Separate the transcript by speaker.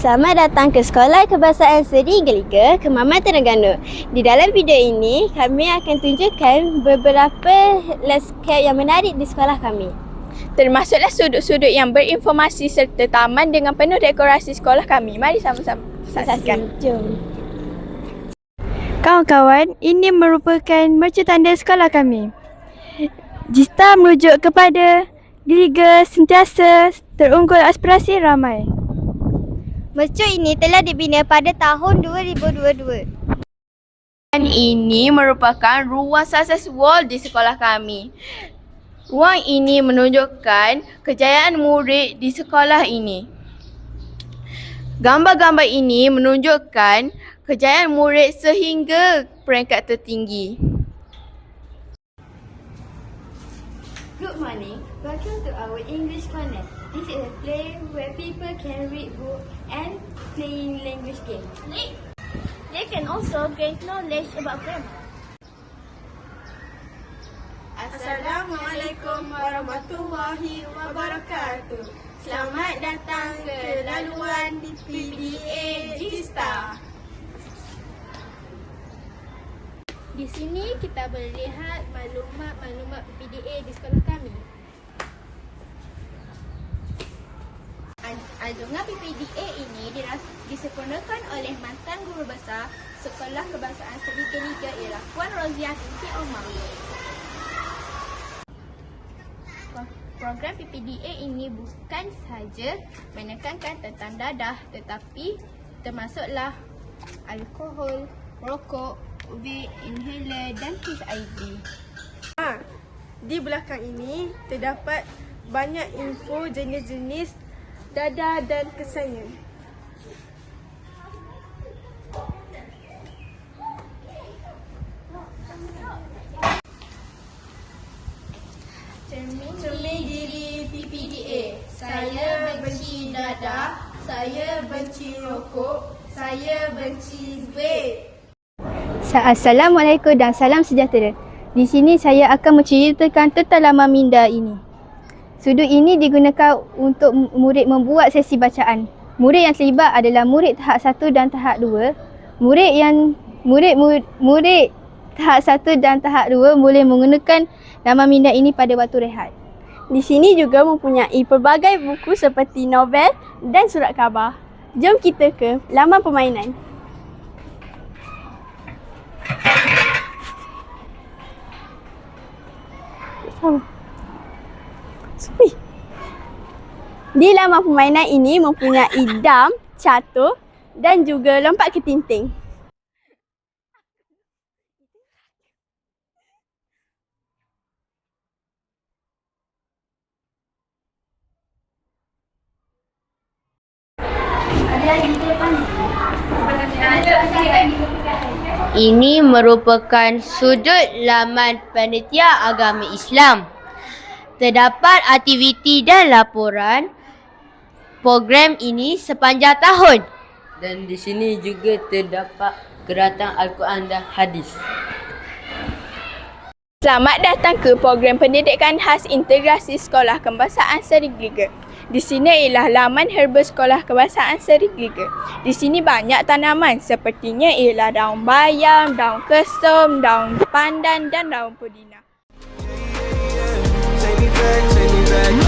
Speaker 1: Selamat datang ke Sekolah Kebahasaan Seri Geliga, Kemaman Terengganu. Di dalam video ini, kami akan tunjukkan beberapa landscape yang menarik di sekolah kami.
Speaker 2: Termasuklah sudut-sudut yang berinformasi serta taman dengan penuh dekorasi sekolah kami. Mari sama-sama saksikan.
Speaker 1: Jom.
Speaker 2: Kawan-kawan, ini merupakan mercu tanda sekolah kami. Jista merujuk kepada Geliga sentiasa terunggul aspirasi ramai.
Speaker 1: Mercu ini telah dibina pada tahun 2022.
Speaker 2: Dan ini merupakan ruang success wall di sekolah kami. Ruang ini menunjukkan kejayaan murid di sekolah ini. Gambar-gambar ini menunjukkan kejayaan murid sehingga peringkat tertinggi.
Speaker 1: Good morning. Welcome to our English Corner. This is a place where people can read books and playing language games. They can also gain knowledge about grammar.
Speaker 3: Assalamualaikum warahmatullahi wabarakatuh. Selamat datang ke laluan PDA Jista.
Speaker 1: Di sini kita boleh lihat maklumat-maklumat PDA di sekolah kami. Aljurnal PPDA ini disempurnakan oleh mantan guru besar Sekolah Kebahasaan Seri Geliga ialah Puan Roziah binti Omar. Program PPDA ini bukan sahaja menekankan tentang dadah tetapi termasuklah alkohol, rokok, vape, inhaler dan HIV.
Speaker 3: Di belakang ini terdapat banyak info jenis-jenis dadah dan kesannya. Cermin diri PPDA. Saya benci dadah, saya benci rokok, saya benci vape.
Speaker 2: Assalamualaikum dan salam sejahtera. Di sini saya akan menceritakan tentang laman minda ini. Sudut ini digunakan untuk murid membuat sesi bacaan. Murid yang terlibat adalah murid tahap 1 dan tahap 2. Murid tahap 1 dan tahap 2 boleh menggunakan laman minda ini pada waktu rehat.
Speaker 3: Di sini juga mempunyai pelbagai buku seperti novel dan surat khabar. Jom kita ke laman permainan. Di laman permainan ini mempunyai dam, catur dan juga lompat ketinting.
Speaker 4: Ini merupakan sudut laman Panitia Agama Islam. Terdapat aktiviti dan laporan program ini sepanjang tahun.
Speaker 5: Dan di sini juga terdapat keratan Al-Quran dan hadis.
Speaker 2: Selamat datang ke program pendidikan khas integrasi Sekolah Kebahasaan Seri Geliga. Di sini ialah laman herba Sekolah Kebahasaan Seri Geliga. Di sini banyak tanaman sepertinya ialah daun bayam, daun kesum, daun pandan dan daun pudina.
Speaker 6: Take me back